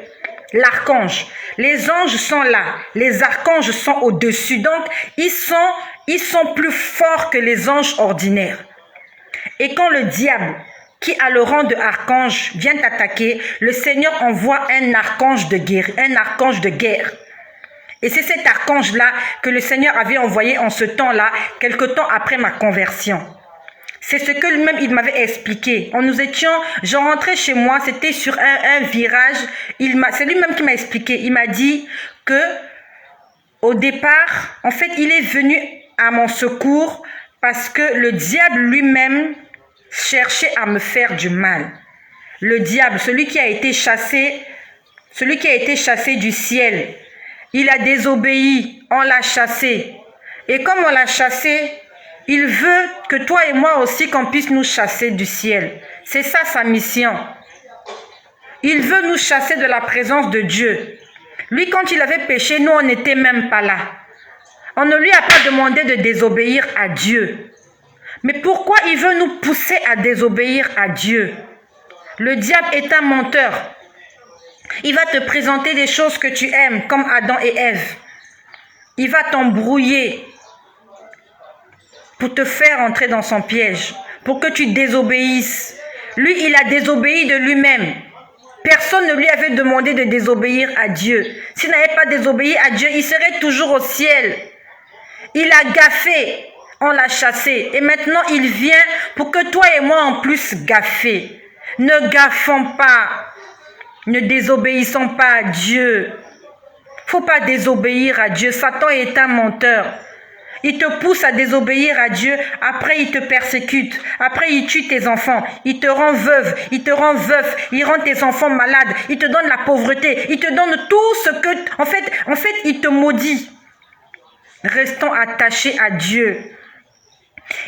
L'archange. Les anges sont là, les archanges sont au-dessus. Donc, ils sont plus forts que les anges ordinaires. Et quand le diable, qui a le rang de archange, vient t'attaquer, le Seigneur envoie un archange de guerre. Et c'est cet archange-là que le Seigneur avait envoyé en ce temps-là, quelque temps après ma conversion. C'est ce que lui-même il m'avait expliqué. Je rentrais chez moi, c'était sur un virage. C'est lui-même qui m'a expliqué. Il m'a dit que au départ, en fait, il est venu à mon secours parce que le diable lui-même cherchait à me faire du mal. Le diable, celui qui a été chassé du ciel, il a désobéi, on l'a chassé. Et comme on l'a chassé, il veut que toi et moi aussi qu'on puisse nous chasser du ciel. C'est ça sa mission. Il veut nous chasser de la présence de Dieu. Lui, quand il avait péché, nous, on n'était même pas là. On ne lui a pas demandé de désobéir à Dieu. Mais pourquoi il veut nous pousser à désobéir à Dieu? Le diable est un menteur. Il va te présenter des choses que tu aimes, comme Adam et Ève. Il va t'embrouiller. pour te faire entrer dans son piège, pour que tu désobéisses. Lui, il a désobéi de lui-même. Personne ne lui avait demandé de désobéir à Dieu. S'il n'avait pas désobéi à Dieu, il serait toujours au ciel. Il a gaffé, on l'a chassé. Et maintenant, il vient pour que toi et moi, en plus, gaffer. Ne gaffons pas. Ne désobéissons pas à Dieu. Faut pas désobéir à Dieu. Satan est un menteur. Il te pousse à désobéir à Dieu. Après, il te persécute. Après, il tue tes enfants. Il te rend veuve. Il te rend veuf. Il rend tes enfants malades. Il te donne la pauvreté. Il te donne tout ce que... En fait, il te maudit. Restons attachés à Dieu.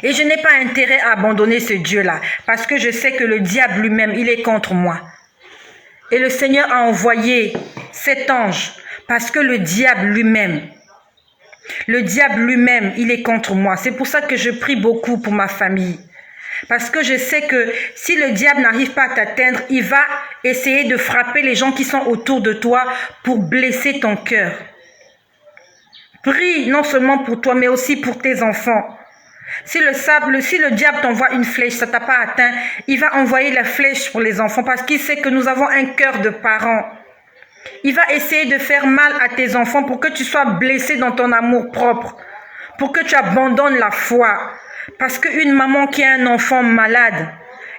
Et je n'ai pas intérêt à abandonner ce Dieu-là. Parce que je sais que le diable lui-même, il est contre moi. Et le Seigneur a envoyé cet ange. Parce que le diable lui-même, il est contre moi. C'est pour ça que je prie beaucoup pour ma famille. Parce que je sais que si le diable n'arrive pas à t'atteindre, il va essayer de frapper les gens qui sont autour de toi pour blesser ton cœur. Prie non seulement pour toi, mais aussi pour tes enfants. Si le diable t'envoie une flèche, ça ne t'a pas atteint, il va envoyer la flèche pour les enfants parce qu'il sait que nous avons un cœur de parents. Il va essayer de faire mal à tes enfants pour que tu sois blessé dans ton amour propre, pour que tu abandonnes la foi. Parce qu'une maman qui a un enfant malade,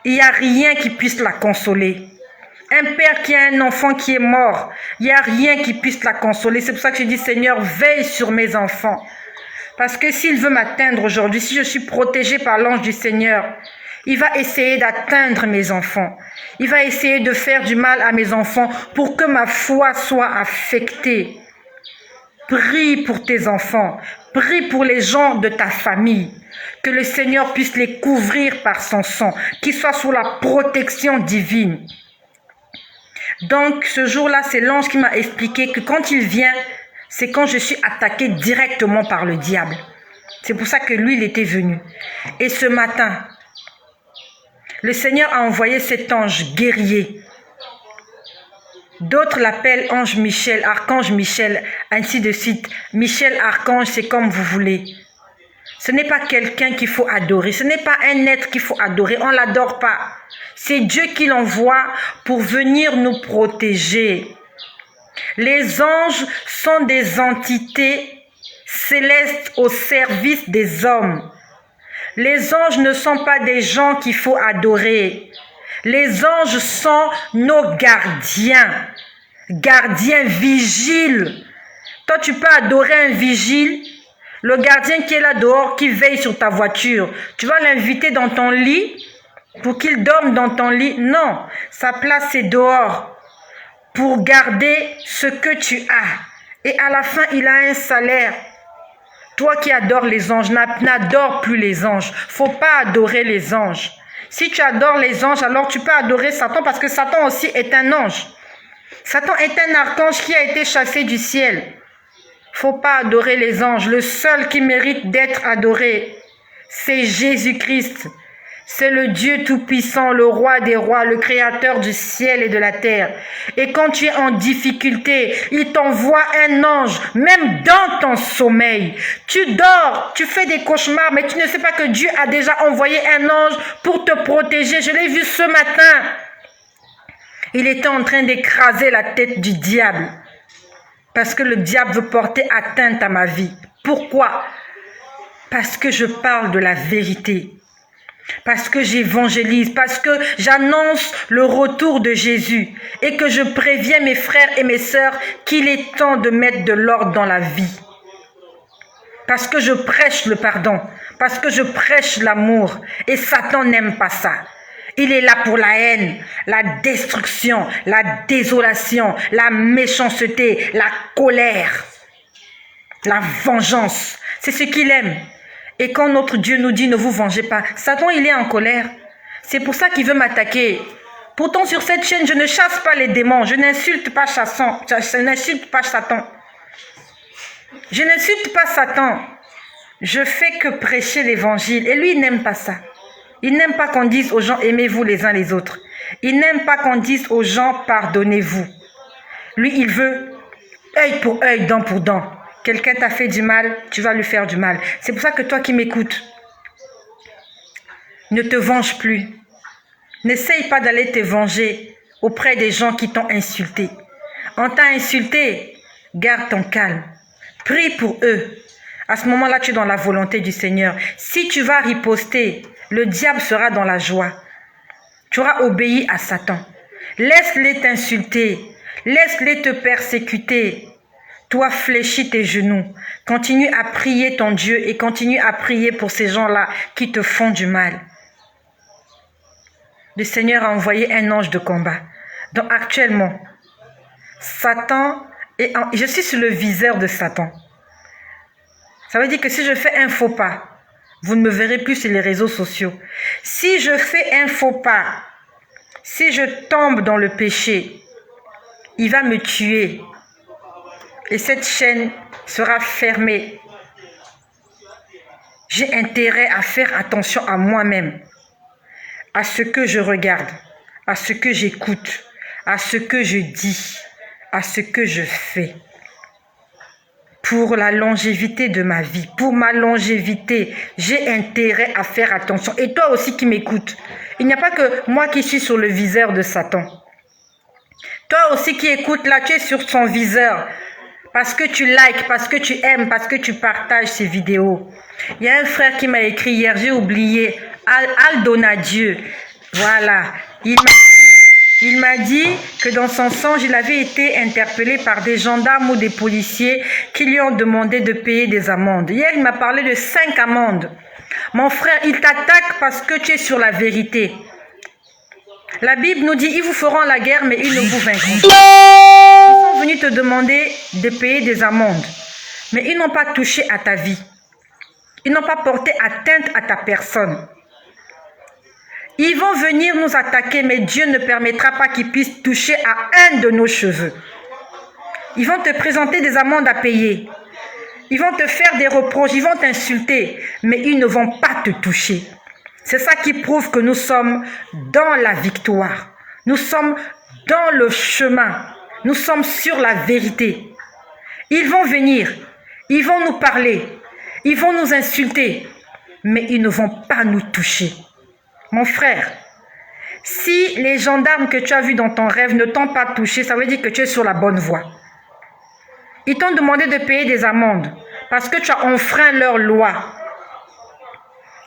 il n'y a rien qui puisse la consoler. Un père qui a un enfant qui est mort, il n'y a rien qui puisse la consoler. C'est pour ça que je dis, Seigneur, veille sur mes enfants. Parce que s'il veut m'atteindre aujourd'hui, si je suis protégée par l'ange du Seigneur, il va essayer d'atteindre mes enfants. Il va essayer de faire du mal à mes enfants pour que ma foi soit affectée. Prie pour tes enfants. Prie pour les gens de ta famille. Que le Seigneur puisse les couvrir par son sang. Qu'ils soient sous la protection divine. Donc, ce jour-là, c'est l'ange qui m'a expliqué que quand il vient, c'est quand je suis attaquée directement par le diable. C'est pour ça que lui, il était venu. Et ce matin, le Seigneur a envoyé cet ange guerrier. D'autres l'appellent ange Michel, archange Michel, ainsi de suite. Michel, archange, c'est comme vous voulez. Ce n'est pas quelqu'un qu'il faut adorer. Ce n'est pas un être qu'il faut adorer. On ne l'adore pas. C'est Dieu qui l'envoie pour venir nous protéger. Les anges sont des entités célestes au service des hommes. Les anges ne sont pas des gens qu'il faut adorer. Les anges sont nos gardiens. Gardiens vigiles. Toi, tu peux adorer un vigile. Le gardien qui est là dehors, qui veille sur ta voiture. Tu vas l'inviter dans ton lit pour qu'il dorme dans ton lit. Non, sa place c'est dehors pour garder ce que tu as. Et à la fin, il a un salaire. Toi qui adores les anges, n'adore plus les anges. Faut pas adorer les anges. Si tu adores les anges, alors tu peux adorer Satan parce que Satan aussi est un ange. Satan est un archange qui a été chassé du ciel. Faut pas adorer les anges. Le seul qui mérite d'être adoré, c'est Jésus-Christ. C'est le Dieu Tout-Puissant, le Roi des Rois, le Créateur du ciel et de la terre. Et quand tu es en difficulté, il t'envoie un ange, même dans ton sommeil. Tu dors, tu fais des cauchemars, mais tu ne sais pas que Dieu a déjà envoyé un ange pour te protéger. Je l'ai vu ce matin. Il était en train d'écraser la tête du diable. Parce que le diable veut porter atteinte à ma vie. Pourquoi? Parce que je parle de la vérité. Parce que j'évangélise, parce que j'annonce le retour de Jésus et que je préviens mes frères et mes sœurs qu'il est temps de mettre de l'ordre dans la vie. Parce que je prêche le pardon, parce que je prêche l'amour et Satan n'aime pas ça. Il est là pour la haine, la destruction, la désolation, la méchanceté, la colère, la vengeance. C'est ce qu'il aime. Et quand notre Dieu nous dit ne vous vengez pas, Satan il est en colère. C'est pour ça qu'il veut m'attaquer. Pourtant sur cette chaîne, je ne chasse pas les démons. Je n'insulte pas Satan. Je n'insulte pas Satan. Je n'insulte pas Satan. Je fais que prêcher l'évangile. Et lui, il n'aime pas ça. Il n'aime pas qu'on dise aux gens aimez-vous les uns les autres. Il n'aime pas qu'on dise aux gens pardonnez-vous. Lui, il veut œil pour œil, dent pour dent. Quelqu'un t'a fait du mal, tu vas lui faire du mal. C'est pour ça que toi qui m'écoutes, Ne te venge plus. N'essaye pas d'aller te venger auprès des gens qui t'ont insulté. On t'a insulté, garde ton calme. Prie pour eux. À ce moment-là, tu es dans la volonté du Seigneur. Si tu vas riposter, le diable sera dans la joie. Tu auras obéi à Satan. Laisse-les t'insulter. Laisse-les te persécuter. Toi, fléchis tes genoux. Continue à prier ton Dieu et continue à prier pour ces gens-là qui te font du mal. Le Seigneur a envoyé un ange de combat. Donc actuellement, Satan, je suis sur le viseur de Satan. Ça veut dire que si je fais un faux pas, vous ne me verrez plus sur les réseaux sociaux. Si je fais un faux pas, si je tombe dans le péché, il va me tuer. Et cette chaîne sera fermée. J'ai intérêt à faire attention à moi-même, à ce que je regarde, à ce que j'écoute, à ce que je dis, à ce que je fais. Pour la longévité de ma vie, pour ma longévité, j'ai intérêt à faire attention. Et toi aussi qui m'écoutes, il n'y a pas que moi qui suis sur le viseur de Satan. Toi aussi qui écoutes là, tu es sur son viseur. Parce que tu likes, parce que tu aimes, parce que tu partages ces vidéos. Il y a un frère qui m'a écrit hier, j'ai oublié, Aldonadieu. Voilà, il m'a dit que dans son songe, il avait été interpellé par des gendarmes ou des policiers qui lui ont demandé de payer des amendes. Hier, il m'a parlé de 5 amendes. Mon frère, il t'attaque parce que tu es sur la vérité. La Bible nous dit, ils vous feront la guerre, mais ils ne vous vaincront pas. Ils sont venus te demander de payer des amendes, mais ils n'ont pas touché à ta vie. Ils n'ont pas porté atteinte à ta personne. Ils vont venir nous attaquer, mais Dieu ne permettra pas qu'ils puissent toucher à un de nos cheveux. Ils vont te présenter des amendes à payer. Ils vont te faire des reproches, ils vont t'insulter, mais ils ne vont pas te toucher. C'est ça qui prouve que nous sommes dans la victoire. Nous sommes dans le chemin. Nous sommes sur la vérité. Ils vont venir, ils vont nous parler, ils vont nous insulter, mais ils ne vont pas nous toucher. Mon frère, si les gendarmes que tu as vus dans ton rêve ne t'ont pas touché, ça veut dire que tu es sur la bonne voie. Ils t'ont demandé de payer des amendes parce que tu as enfreint leur loi.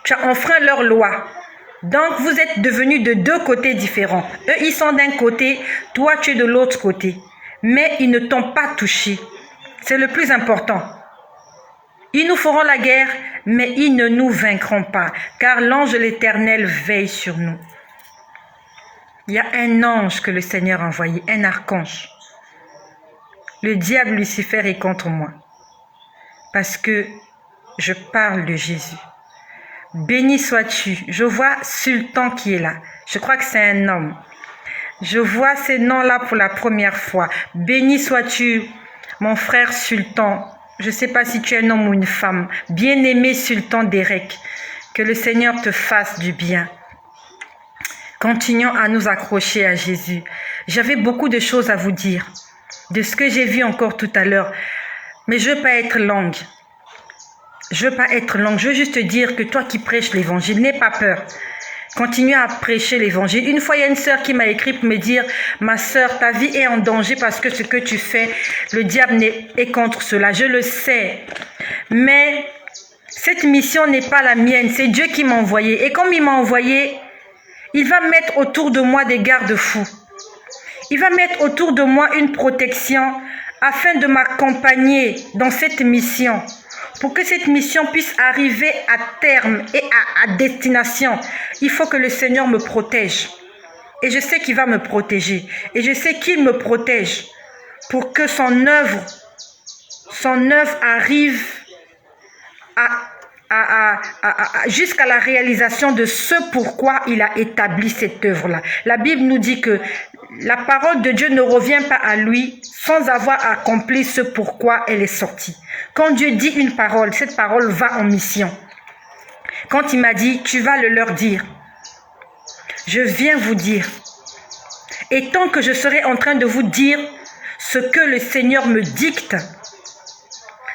Tu as enfreint leur loi. Donc, vous êtes devenus de deux côtés différents. Eux, ils sont d'un côté, toi, tu es de l'autre côté. Mais ils ne t'ont pas touché. C'est le plus important. Ils nous feront la guerre, mais ils ne nous vaincront pas, car l'ange de l'Éternel veille sur nous. Il y a un ange que le Seigneur a envoyé, un archange. Le diable Lucifer est contre moi, parce que je parle de Jésus. Béni sois-tu. Je vois Sultan qui est là. Je crois que c'est un homme. Je vois ces noms-là pour la première fois. Béni sois-tu, mon frère Sultan. Je ne sais pas si tu es un homme ou une femme. Bien-aimé Sultan Derek. Que le Seigneur te fasse du bien. Continuons à nous accrocher à Jésus. J'avais beaucoup de choses à vous dire. De ce que j'ai vu encore tout à l'heure. Mais je ne veux pas être longue. Je veux juste te dire que toi qui prêches l'évangile, n'aie pas peur. Continue à prêcher l'évangile. Une fois, il y a une sœur qui m'a écrit pour me dire, ma sœur, ta vie est en danger parce que ce que tu fais, le diable est contre cela. Je le sais. Mais cette mission n'est pas la mienne. C'est Dieu qui m'a envoyé. Et comme il m'a envoyé, il va mettre autour de moi des garde-fous. Il va mettre autour de moi une protection afin de m'accompagner dans cette mission. Pour que cette mission puisse arriver à terme et à destination, il faut que le Seigneur me protège. Et je sais qu'il va me protéger. Et je sais qu'il me protège pour que son œuvre arrive jusqu'à la réalisation de ce pourquoi il a établi cette œuvre-là. La Bible nous dit que la parole de Dieu ne revient pas à lui sans avoir accompli ce pourquoi elle est sortie. Quand Dieu dit une parole, cette parole va en mission. Quand il m'a dit, tu vas le leur dire. Je viens vous dire. Et tant que je serai en train de vous dire ce que le Seigneur me dicte,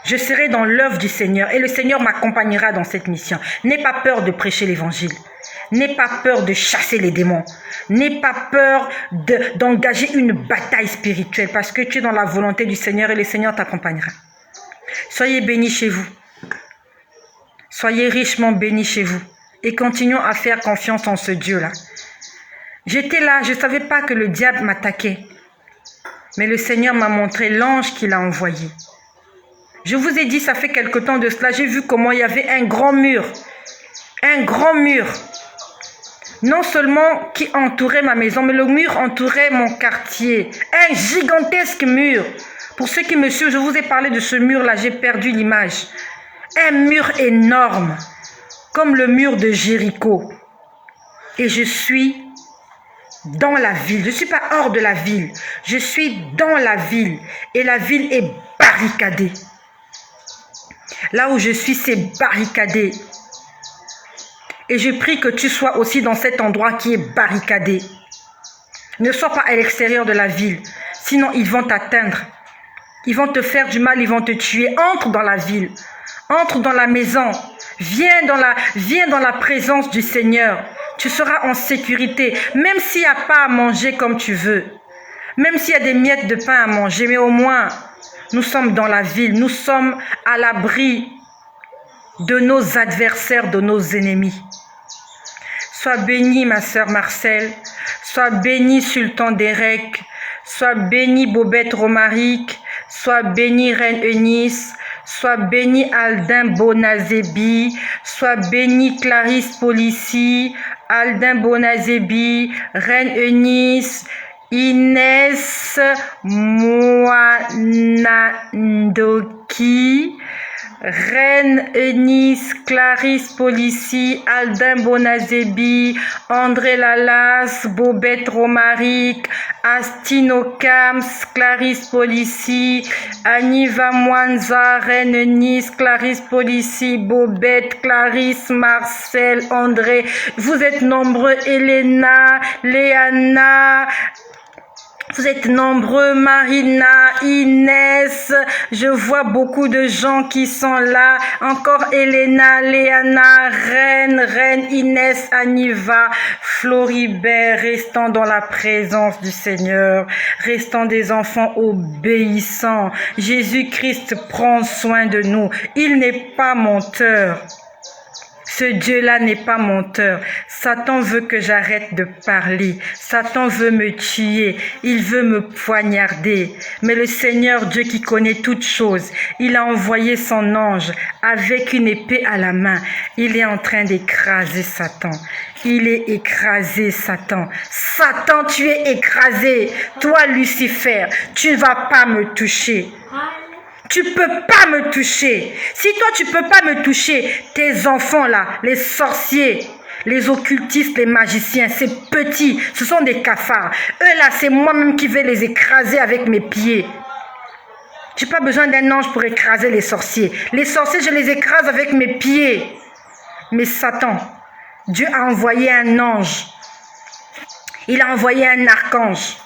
je serai dans l'œuvre du Seigneur et le Seigneur m'accompagnera dans cette mission. N'aie pas peur de prêcher l'évangile. N'aie pas peur de chasser les démons. N'aie pas peur d'engager une bataille spirituelle parce que tu es dans la volonté du Seigneur et le Seigneur t'accompagnera. Soyez bénis chez vous. Soyez richement bénis chez vous. Et continuons à faire confiance en ce Dieu-là. J'étais là, je ne savais pas que le diable m'attaquait. Mais le Seigneur m'a montré l'ange qu'il a envoyé. Je vous ai dit, ça fait quelque temps de cela, j'ai vu comment il y avait un grand mur. Un grand mur. Non seulement qui entourait ma maison, mais le mur entourait mon quartier. Un gigantesque mur. Pour ceux qui me suivent, je vous ai parlé de ce mur-là, j'ai perdu l'image. Un mur énorme, comme le mur de Jéricho. Et je suis dans la ville. Je ne suis pas hors de la ville. Je suis dans la ville. Et la ville est barricadée. Là où je suis, c'est barricadé. Et je prie que tu sois aussi dans cet endroit qui est barricadé. Ne sois pas à l'extérieur de la ville. Sinon, ils vont t'atteindre. Ils vont te faire du mal, ils vont te tuer. Entre dans la ville. Entre dans la maison. Viens dans la présence du Seigneur. Tu seras en sécurité. Même s'il n'y a pas à manger comme tu veux. Même s'il y a des miettes de pain à manger. Mais au moins, nous sommes dans la ville. Nous sommes à l'abri de nos adversaires, de nos ennemis. Sois béni, ma sœur Marcel. Sois béni, Sultan Derek. Sois béni, Bobette Romaric. Sois béni, Reine Eunice. Sois béni, Aldin Bonazébi. Sois béni, Clarisse Polissi. Aldin Bonazébi. Reine Eunice. Inès Moanandoki. Reine Eunice, Clarisse Polissi, Aldin Bonazébi, André Lalas, Bobette Romaric, Astino Kams, Clarisse Polissi, Aniva Mwanza, Reine Eunice, Clarisse Polissi, Bobette, Clarisse, Marcel, André. Vous êtes nombreux, Elena, Léana. Vous êtes nombreux, Marina, Inès, je vois beaucoup de gens qui sont là. Encore Elena, Léana, Reine Inès, Aniva, Floribert. Restons dans la présence du Seigneur. Restons des enfants obéissants. Jésus-Christ prend soin de nous. Il n'est pas menteur. Ce Dieu-là n'est pas menteur. Satan veut que j'arrête de parler. Satan veut me tuer. Il veut me poignarder. Mais le Seigneur Dieu qui connaît toutes choses, il a envoyé son ange avec une épée à la main. Il est en train d'écraser Satan. Il est écrasé, Satan. Satan, tu es écrasé. Toi, Lucifer, tu ne vas pas me toucher. Tu ne peux pas me toucher. Si toi, tu ne peux pas me toucher, tes enfants là, les sorciers, les occultistes, les magiciens, ces petits, ce sont des cafards. Eux là, c'est moi-même qui vais les écraser avec mes pieds. Je n'ai pas besoin d'un ange pour écraser les sorciers. Les sorciers, je les écrase avec mes pieds. Mais Satan, Dieu a envoyé un ange. Il a envoyé un archange.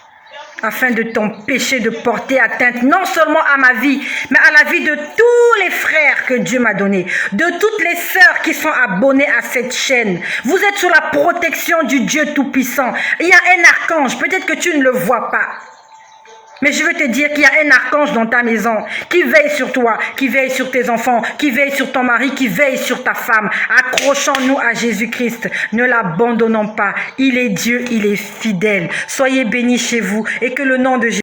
Afin de t'empêcher de porter atteinte non seulement à ma vie, mais à la vie de tous les frères que Dieu m'a donnés, de toutes les sœurs qui sont abonnées à cette chaîne. Vous êtes sous la protection du Dieu Tout-Puissant. Il y a un archange, peut-être que tu ne le vois pas. Mais je veux te dire qu'il y a un archange dans ta maison qui veille sur toi, qui veille sur tes enfants, qui veille sur ton mari, qui veille sur ta femme. Accrochons-nous à Jésus-Christ. Ne l'abandonnons pas. Il est Dieu, il est fidèle. Soyez bénis chez vous et que le nom de Jésus